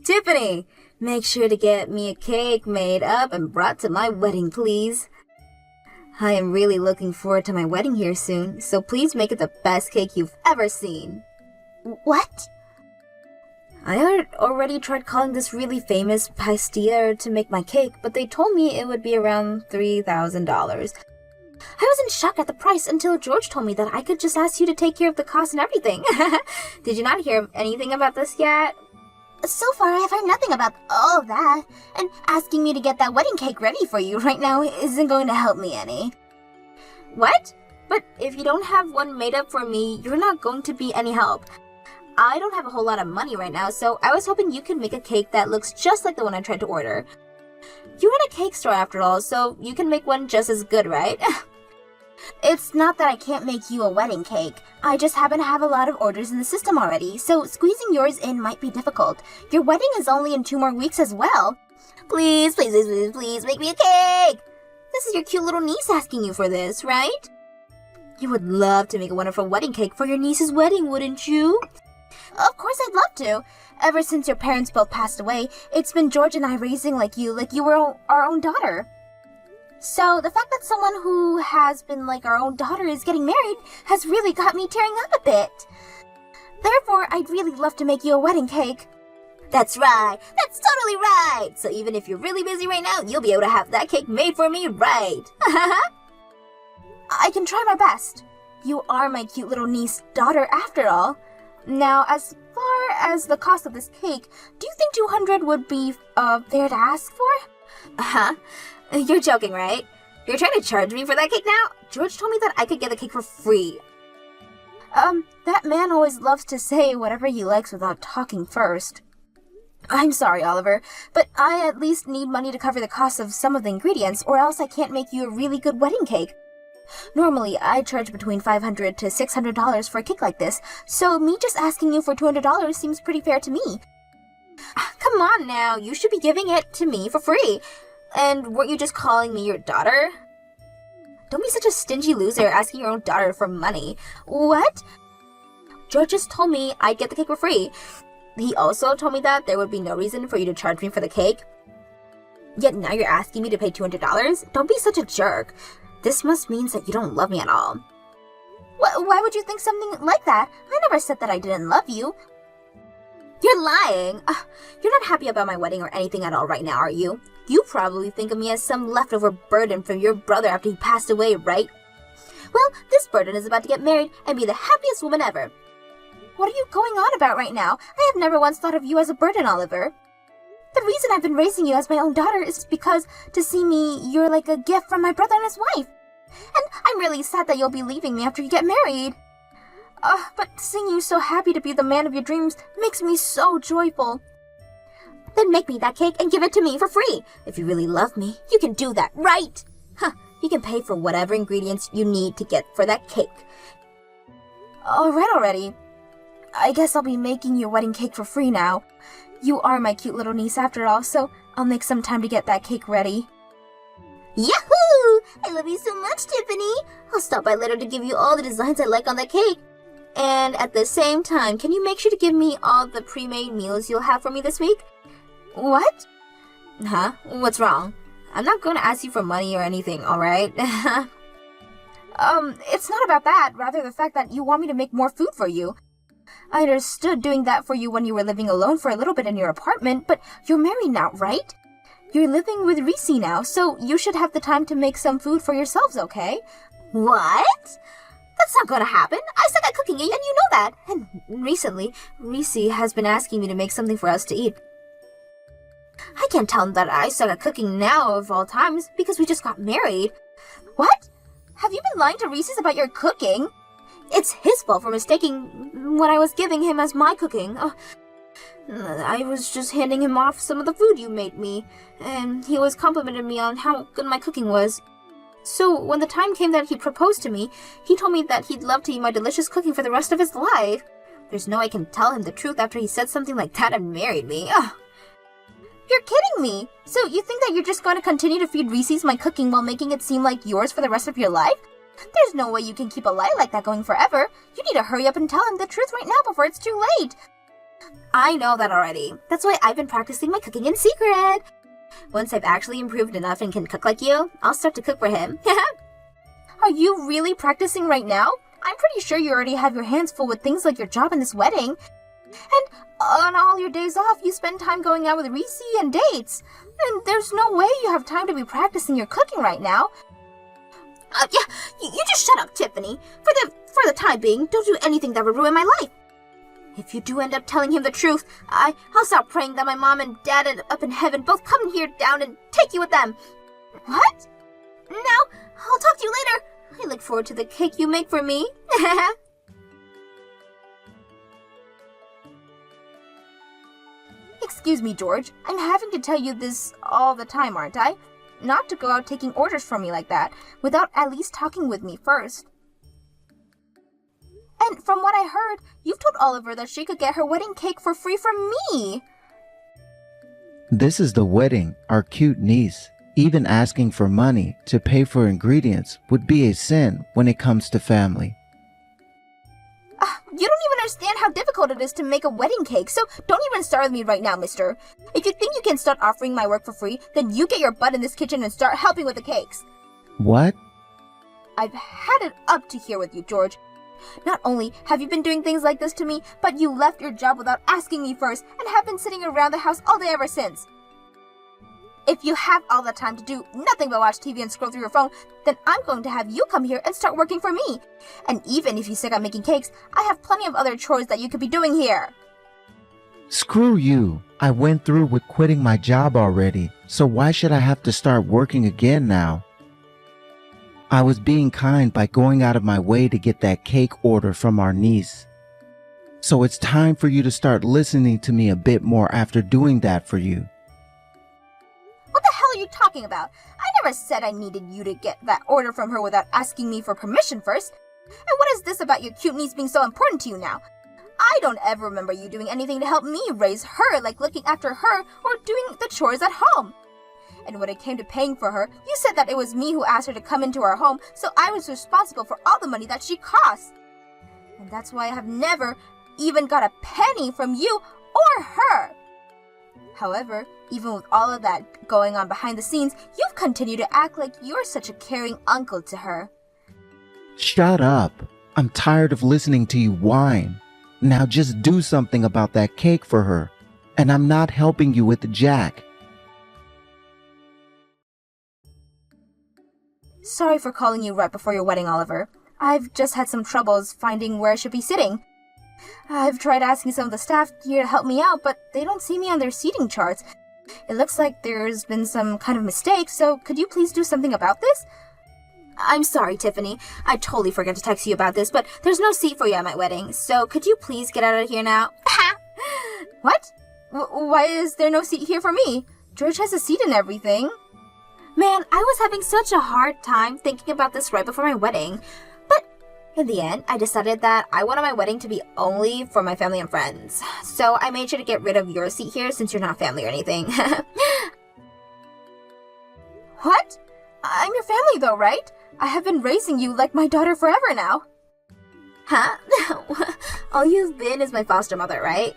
Tiffany, make sure to get me a cake made up and brought to my wedding, please. I am really looking forward to my wedding here soon, so please make it the best cake you've ever seen. What? I already tried calling this really famous pastier to make my cake, but they told me it would be around $3,000. I was in shock at the price until George told me that I could just ask you to take care of the cost and everything. Did you not hear anything about this yet? So far, I have heard nothing about all of that, and asking me to get that wedding cake ready for you right now isn't going to help me any. What? But if you don't have one made up for me, you're not going to be any help. I don't have a whole lot of money right now, so I was hoping you could make a cake that looks just like the one I tried to order. You run a cake store after all, so you can make one just as good, right? It's not that I can't make you a wedding cake. I just happen to have a lot of orders in the system already, so squeezing yours in might be difficult. Your wedding is only in 2 more weeks as well. Please, please, please, please, please, make me a cake! This is your cute little niece asking you for this, right? You would love to make a wonderful wedding cake for your niece's wedding, wouldn't you? Of course I'd love to. Ever since your parents both passed away, it's been George and I raising like you were our own daughter. So the fact that someone who has been like our own daughter is getting married has really got me tearing up a bit. Therefore, I'd really love to make you a wedding cake. That's right. That's totally right. So even if you're really busy right now, you'll be able to have that cake made for me, right? I can try my best. You are my cute little niece daughter after all. Now, as far as the cost of this cake, do you think $200 would be fair to ask for? You're joking, right? You're trying to charge me for that cake now? George told me that I could get the cake for free. That man always loves to say whatever he likes without talking first. I'm sorry, Oliver, but I at least need money to cover the cost of some of the ingredients, or else I can't make you a really good wedding cake. Normally, I charge between $500 to $600 for a cake like this, so me just asking you for $200 seems pretty fair to me. Come on now, you should be giving it to me for free. And weren't you just calling me your daughter? Don't be such a stingy loser asking your own daughter for money. What? George just told me I'd get the cake for free. He also told me that there would be no reason for you to charge me for the cake. Yet now you're asking me to pay $200? Don't be such a jerk. This must mean that you don't love me at all. Why would you think something like that? I never said that I didn't love you. You're lying. You're not happy about my wedding or anything at all right now, are you? You probably think of me as some leftover burden from your brother after he passed away, right? Well, this burden is about to get married and be the happiest woman ever. What are you going on about right now? I have never once thought of you as a burden, Oliver. The reason I've been raising you as my own daughter is because to see me, you're like a gift from my brother and his wife. And I'm really sad that you'll be leaving me after you get married. But seeing you so happy to be the man of your dreams makes me so joyful. Then make me that cake and give it to me for free. If you really love me, you can do that, right? You can pay for whatever ingredients you need to get for that cake. Alright already. I guess I'll be making your wedding cake for free now. You are my cute little niece after all, so I'll make some time to get that cake ready. Yahoo! I love you so much, Tiffany. I'll stop by later to give you all the designs I like on that cake. And at the same time, can you make sure to give me all the pre-made meals you'll have for me this week? What? What's wrong? I'm not going to ask you for money or anything, alright? It's not about that. Rather the fact that you want me to make more food for you. I understood doing that for you when you were living alone for a little bit in your apartment, but you're married now, right? You're living with Reese now, so you should have the time to make some food for yourselves, okay? What? That's not going to happen. I suck at cooking, and you know that. And recently, Reese has been asking me to make something for us to eat. I can't tell him that I suck at cooking now of all times because we just got married. What? Have you been lying to Reese about your cooking? It's his fault for mistaking what I was giving him as my cooking. I was just handing him off some of the food you made me, and he always complimented me on how good my cooking was. So when the time came that he proposed to me, he told me that he'd love to eat my delicious cooking for the rest of his life. There's no way I can tell him the truth after he said something like that and married me. You're kidding me! So you think that you're just going to continue to feed Reese's my cooking while making it seem like yours for the rest of your life? There's no way you can keep a lie like that going forever. You need to hurry up and tell him the truth right now before it's too late. I know that already. That's why I've been practicing my cooking in secret. Once I've actually improved enough and can cook like you, I'll start to cook for him. Are you really practicing right now? I'm pretty sure you already have your hands full with things like your job and this wedding. And on all your days off, you spend time going out with Reese and dates. And there's no way you have time to be practicing your cooking right now. You just shut up, Tiffany. For the time being, don't do anything that would ruin my life. If you do end up telling him the truth, I'll stop praying that my mom and dad up in heaven both come here down and take you with them. What? Now, I'll talk to you later. I look forward to the cake you make for me. Excuse me, George. I'm having to tell you this all the time, aren't I? Not to go out taking orders from me like that, without at least talking with me first. And from what I heard, you've told Oliver that she could get her wedding cake for free from me. This is the wedding, our cute niece. Even asking for money to pay for ingredients would be a sin when it comes to family. You don't even understand how difficult it is to make a wedding cake, so don't even start with me right now, mister. If you think you can start offering my work for free, then you get your butt in this kitchen and start helping with the cakes. What? I've had it up to here with you, George. Not only have you been doing things like this to me, but you left your job without asking me first and have been sitting around the house all day ever since. If you have all the time to do nothing but watch TV and scroll through your phone, then I'm going to have you come here and start working for me. And even if you stick on making cakes, I have plenty of other chores that you could be doing here. Screw you. I went through with quitting my job already, so why should I have to start working again now? I was being kind by going out of my way to get that cake order from our niece. So it's time for you to start listening to me a bit more after doing that for you. What the hell are you talking about? I never said I needed you to get that order from her without asking me for permission first. And what is this about your cute niece being so important to you now? I don't ever remember you doing anything to help me raise her, like looking after her or doing the chores at home. And when it came to paying for her, you said that it was me who asked her to come into our home, so I was responsible for all the money that she cost. And that's why I have never even got a penny from you or her. However, even with all of that going on behind the scenes, you've continued to act like you're such a caring uncle to her. Shut up. I'm tired of listening to you whine. Now just do something about that cake for her. And I'm not helping you with the jack. Sorry for calling you right before your wedding, Oliver. I've just had some troubles finding where I should be sitting. I've tried asking some of the staff here to help me out, but they don't see me on their seating charts. It looks like there's been some kind of mistake, so could you please do something about this? I'm sorry, Tiffany. I totally forgot to text you about this, but there's no seat for you at my wedding, so could you please get out of here now? What? Why is there no seat here for me? George has a seat and everything. Man, I was having such a hard time thinking about this right before my wedding. But in the end, I decided that I wanted my wedding to be only for my family and friends. So I made sure to get rid of your seat here since you're not family or anything. What? I'm your family though, right? I have been raising you like my daughter forever now. Huh? All you've been is my foster mother, right?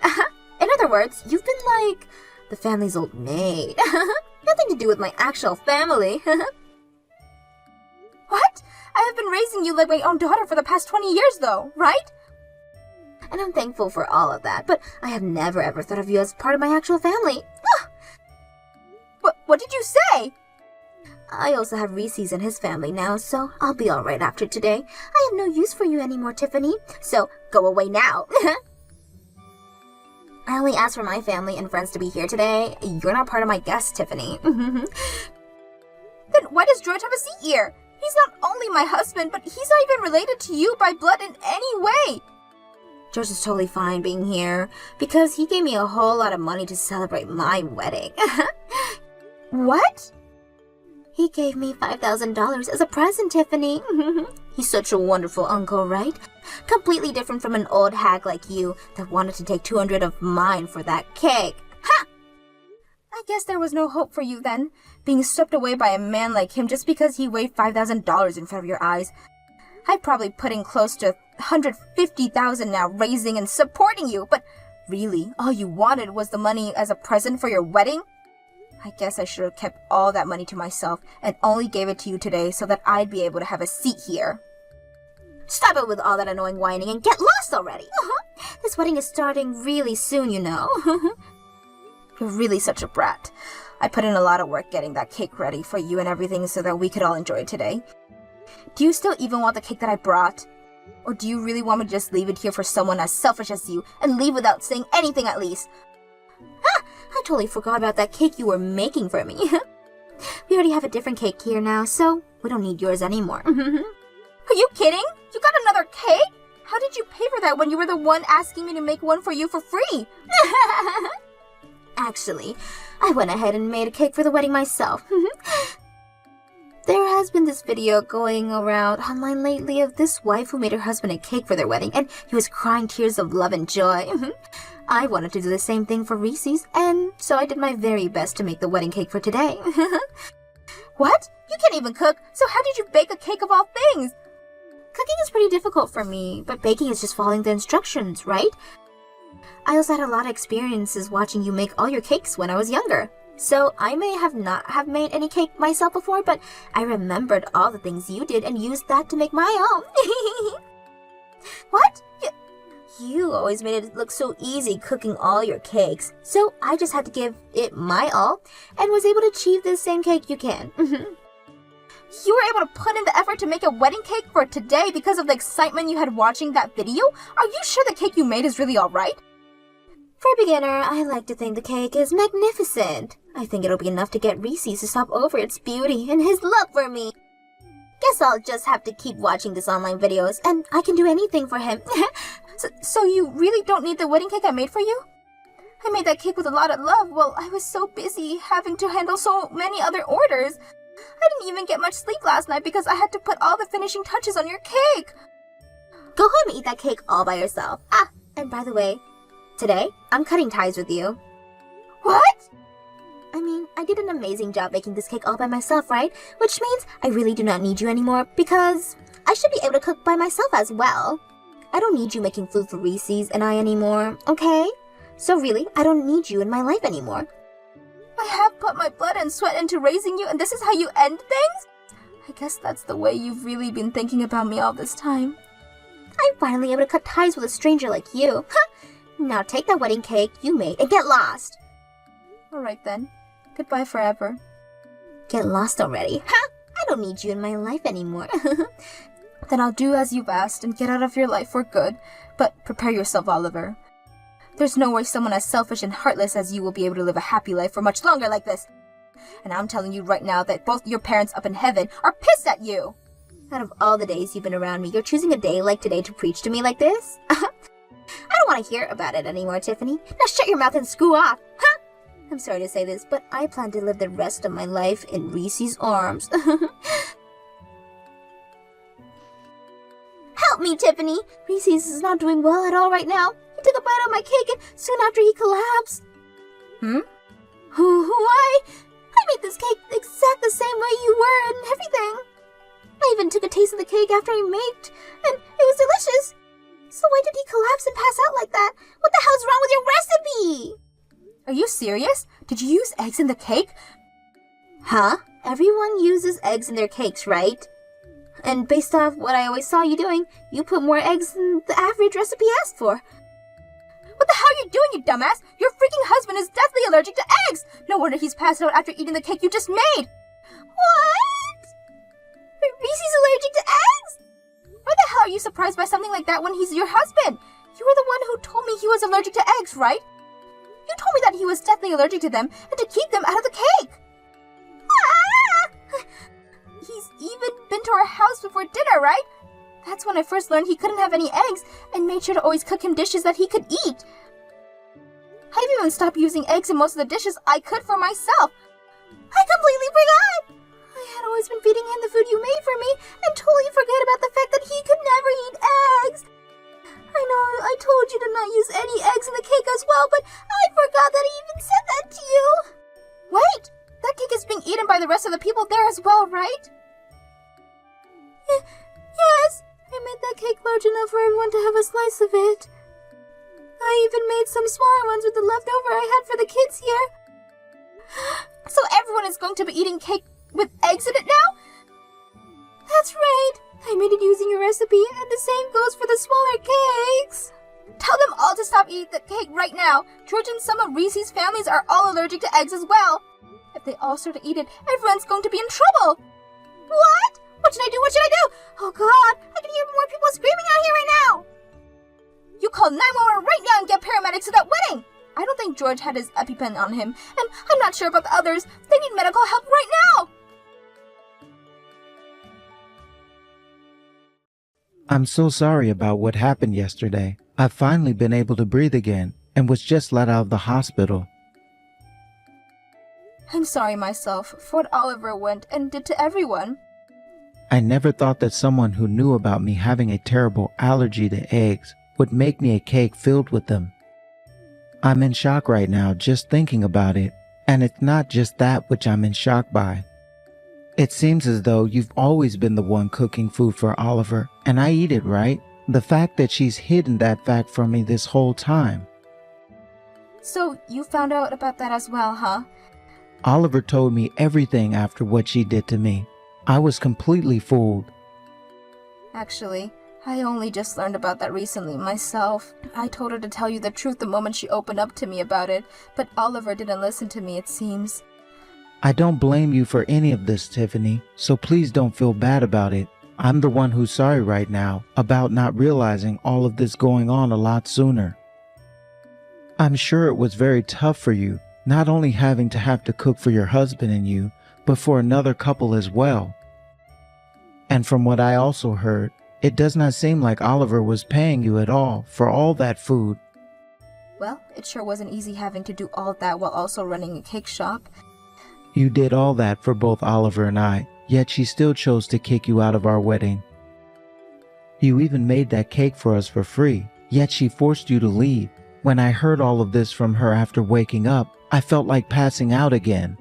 In other words, you've been like the family's old maid. Nothing to do with my actual family. What? I have been raising you like my own daughter for the past 20 years though, right? And I'm thankful for all of that, but I have never ever thought of you as part of my actual family. What did you say? I also have Reese's and his family now, so I'll be alright after today. I have no use for you anymore, Tiffany, so go away now. I only asked for my family and friends to be here today. You're not part of my guests, Tiffany. Then why does George have a seat here? He's not only my husband, but he's not even related to you by blood in any way. George is totally fine being here because he gave me a whole lot of money to celebrate my wedding. What? He gave me $5,000 as a present, Tiffany. He's such a wonderful uncle, right? Completely different from an old hag like you that wanted to take $200 of mine for that cake. Ha! I guess there was no hope for you then, being swept away by a man like him just because he waved $5,000 in front of your eyes. I've probably put in close to $150,000 now raising and supporting you, but Really? All you wanted was the money as a present for your wedding? I guess I should have kept all that money to myself and only gave it to you today so that I'd be able to have a seat here. Stop it with all that annoying whining and get lost already. This wedding is starting really soon, you know. You're really such a brat. I put in a lot of work getting that cake ready for you and everything so that we could all enjoy it today. Do you still even want the cake that I brought? Or do you really want me to just leave it here for someone as selfish as you and leave without saying anything at least? I totally forgot about that cake you were making for me. We already have a different cake here now, so we don't need yours anymore. Are you kidding? You got another cake? How did you pay for that when you were the one asking me to make one for you for free? Actually, I went ahead and made a cake for the wedding myself. There has been this video going around online lately of this wife who made her husband a cake for their wedding, and he was crying tears of love and joy. I wanted to do the same thing for Reese's, and so I did my very best to make the wedding cake for today. What? You can't even cook, so how did you bake a cake of all things? Cooking is pretty difficult for me, but baking is just following the instructions, right? I also had a lot of experiences watching you make all your cakes when I was younger. So I may have not have made any cake myself before, but I remembered all the things you did and used that to make my own. What? You always made it look so easy cooking all your cakes, so I just had to give it my all and was able to achieve the same cake you can. You were able to put in the effort to make a wedding cake for today because of the excitement you had watching that video? Are you sure the cake you made is really alright? For a beginner, I like to think the cake is magnificent. I think it'll be enough to get Reese's to stop over its beauty and his love for me. Guess I'll just have to keep watching these online videos, and I can do anything for him. So you really don't need the wedding cake I made for you? I made that cake with a lot of love while I was so busy having to handle so many other orders. I didn't even get much sleep last night because I had to put all the finishing touches on your cake. Go home and eat that cake all by yourself. And by the way, today, I'm cutting ties with you. What? I mean, I did an amazing job making this cake all by myself, right? Which means I really do not need you anymore because I should be able to cook by myself as well. I don't need you making food for Reese's and I anymore, okay? So really, I don't need you in my life anymore. I have put my blood and sweat into raising you and this is how you end things? I guess that's the way you've really been thinking about me all this time. I'm finally able to cut ties with a stranger like you. Now take that wedding cake you made and get lost. Alright then. Goodbye forever. Get lost already. I don't need you in my life anymore. Then I'll do as you've asked and get out of your life for good. But prepare yourself, Oliver. There's no way someone as selfish and heartless as you will be able to live a happy life for much longer like this. And I'm telling you right now that both your parents up in heaven are pissed at you. Out of all the days you've been around me, you're choosing a day like today to preach to me like this? I don't want to hear about it anymore, Tiffany. Now shut your mouth and screw off. I'm sorry to say this, but I plan to live the rest of my life in Reese's arms. Help me, Tiffany! Reese's is not doing well at all right now. He took a bite out of my cake and soon after he collapsed. Why? I made this cake exact the same way you were and everything. I even took a taste of the cake after he made, and it was delicious. So why did he collapse and pass out like that? What the hell's wrong with your recipe? Are you serious? Did you use eggs in the cake? Huh? Everyone uses eggs in their cakes, right? And based off what I always saw you doing, you put more eggs than the average recipe asked for. What the hell are you doing, you dumbass? Your freaking husband is deathly allergic to eggs! No wonder he's passed out after eating the cake you just made! What? Reese's allergic to eggs? Why the hell are you surprised by something like that when he's your husband? You were the one who told me he was allergic to eggs, right? You told me that he was deathly allergic to them and to keep them out of the cake! He's even been to our house before dinner, right? That's when I first learned he couldn't have any eggs and made sure to always cook him dishes that he could eat. I've even stopped using eggs in most of the dishes I could for myself. I completely forgot! I had always been feeding him the food you made for me and totally forgot about the fact that he could never eat eggs. I know I told you to not use any eggs in the cake as well, but I forgot that I even said that to you. Wait! That cake is being eaten by the rest of the people there as well, right? Yes, I made that cake large enough for everyone to have a slice of it. I even made some smaller ones with the leftover I had for the kids here. So everyone is going to be eating cake with eggs in it now? That's right. I made it using your recipe, and the same goes for the smaller cakes. Tell them all to stop eating the cake right now. George and some of Reese's families are all allergic to eggs as well. If they all start to eat it, everyone's going to be in trouble. What? What should I do? What should I do? Oh God, I can hear more people screaming out here right now. You call 911 right now and get paramedics to that wedding. I don't think George had his EpiPen on him, and I'm not sure about the others. They need medical help right now. I'm so sorry about what happened yesterday. I've finally been able to breathe again and was just let out of the hospital. I'm sorry myself for what Oliver went and did to everyone. I never thought that someone who knew about me having a terrible allergy to eggs would make me a cake filled with them. I'm in shock right now just thinking about it, and it's not just that which I'm in shock by. It seems as though you've always been the one cooking food for Oliver, and I eat it, right? The fact that she's hidden that fact from me this whole time. So you found out about that as well, huh? Oliver told me everything after what she did to me. I was completely fooled. Actually, I only just learned about that recently myself. I told her to tell you the truth the moment she opened up to me about it, but Oliver didn't listen to me, it seems. I don't blame you for any of this, Tiffany, so please don't feel bad about it. I'm the one who's sorry right now about not realizing all of this going on a lot sooner. I'm sure it was very tough for you, not only having to have to cook for your husband and you, but for another couple as well. And from what I also heard, it does not seem like Oliver was paying you at all for all that food. Well, it sure wasn't easy having to do all that while also running a cake shop. You did all that for both Oliver and I, yet she still chose to kick you out of our wedding. You even made that cake for us for free, yet she forced you to leave. When I heard all of this from her after waking up, I felt like passing out again.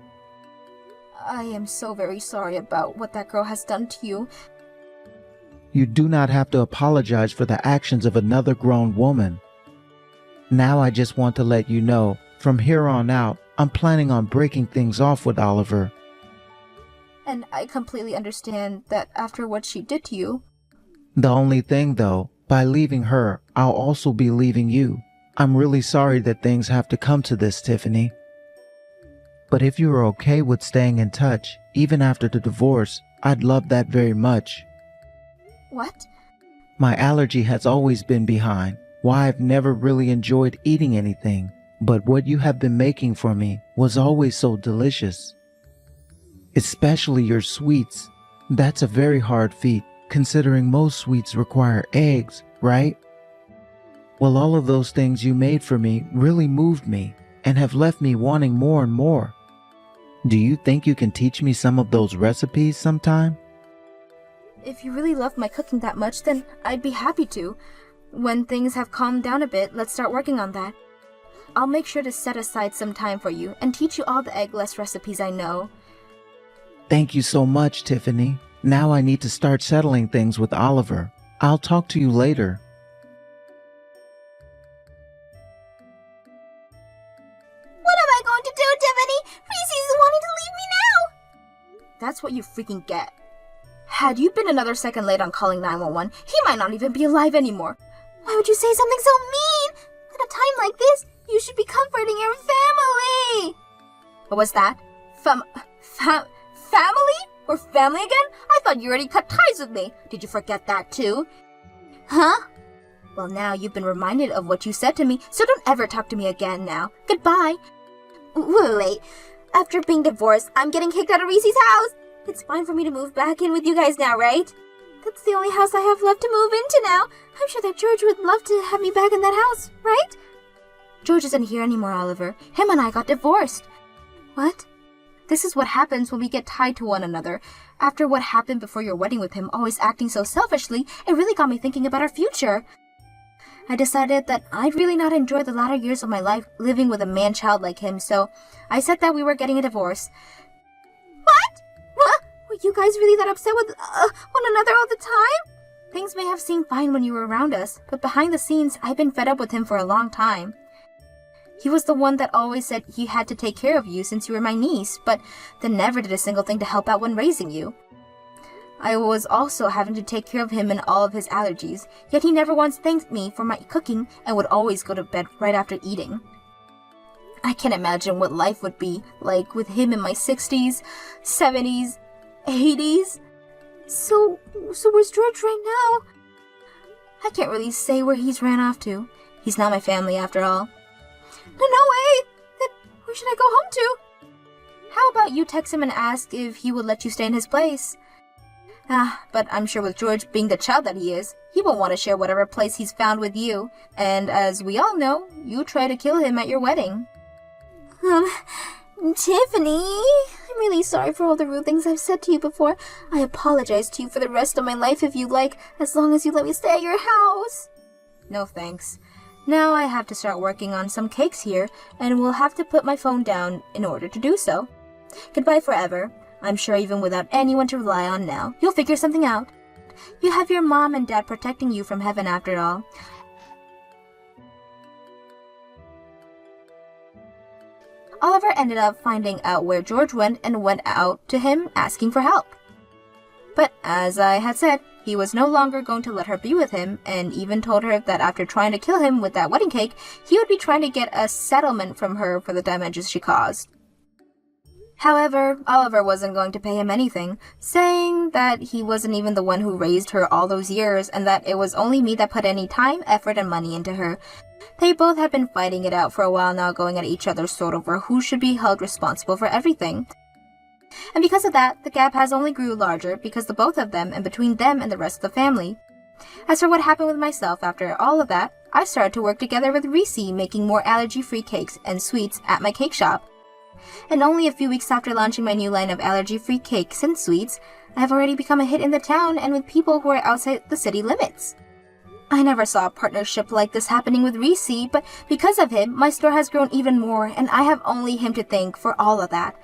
I am so very sorry about what that girl has done to you. You do not have to apologize for the actions of another grown woman. Now I just want to let you know, from here on out, I'm planning on breaking things off with Oliver. And I completely understand that after what she did to you. The only thing though, by leaving her, I'll also be leaving you. I'm really sorry that things have to come to this, Tiffany. But if you are okay with staying in touch, even after the divorce, I'd love that very much. What? My allergy has always been behind, why I've never really enjoyed eating anything, but what you have been making for me was always so delicious. Especially your sweets. That's a very hard feat, considering most sweets require eggs, right? Well, all of those things you made for me really moved me and have left me wanting more and more. Do you think you can teach me some of those recipes sometime? If you really love my cooking that much, then I'd be happy to. When things have calmed down a bit, let's start working on that. I'll make sure to set aside some time for you and teach you all the eggless recipes I know. Thank you so much, Tiffany. Now I need to start settling things with Oliver. I'll talk to you later. What am I going to do, Tiffany? Reese's wanting to leave me now. That's what you freaking get. Had you been another second late on calling 911, he might not even be alive anymore. Why would you say something so mean? At a time like this, you should be comforting your family. What was that? Family? We're family again? I thought you already cut ties with me. Did you forget that too? Huh? Well, now you've been reminded of what you said to me, so don't ever talk to me again now. Goodbye. Wait. After being divorced, I'm getting kicked out of Reese's house. It's fine for me to move back in with you guys now, right? That's the only house I have left to move into now. I'm sure that George would love to have me back in that house, right? George isn't here anymore, Oliver. Him and I got divorced. What? This is what happens when we get tied to one another. After what happened before your wedding with him, always acting so selfishly, it really got me thinking about our future. I decided that I'd really not enjoy the latter years of my life living with a man-child like him, so I said that we were getting a divorce. What? Were you guys really that upset with one another all the time? Things may have seemed fine when you were around us, but behind the scenes, I've been fed up with him for a long time. He was the one that always said he had to take care of you since you were my niece, but then never did a single thing to help out when raising you. I was also having to take care of him and all of his allergies, yet he never once thanked me for my cooking and would always go to bed right after eating. I can't imagine what life would be like with him in my 60s, 70s, 80s. So where's George right now? I can't really say where he's ran off to. He's not my family after all. No way! Then where should I go home to? How about you text him and ask if he would let you stay in his place? But I'm sure with George being the child that he is, he won't want to share whatever place he's found with you. And as we all know, you tried to kill him at your wedding. Tiffany, I'm really sorry for all the rude things I've said to you before. I apologize to you for the rest of my life if you like, as long as you let me stay at your house. No thanks. Now I have to start working on some cakes here, and will have to put my phone down in order to do so. Goodbye forever. I'm sure even without anyone to rely on now, you'll figure something out. You have your mom and dad protecting you from heaven after all. Oliver ended up finding out where George went and went out to him asking for help. But as I had said, he was no longer going to let her be with him, and even told her that after trying to kill him with that wedding cake, he would be trying to get a settlement from her for the damages she caused. However, Oliver wasn't going to pay him anything, saying that he wasn't even the one who raised her all those years and that it was only me that put any time, effort, and money into her. They both had been fighting it out for a while now, going at each other's throat over who should be held responsible for everything. And because of that, the gap has only grew larger because the both of them and between them and the rest of the family. As for what happened with myself after all of that, I started to work together with Reese, making more allergy-free cakes and sweets at my cake shop. And only a few weeks after launching my new line of allergy-free cakes and sweets, I have already become a hit in the town and with people who are outside the city limits. I never saw a partnership like this happening with Reese, but because of him, my store has grown even more, and I have only him to thank for all of that.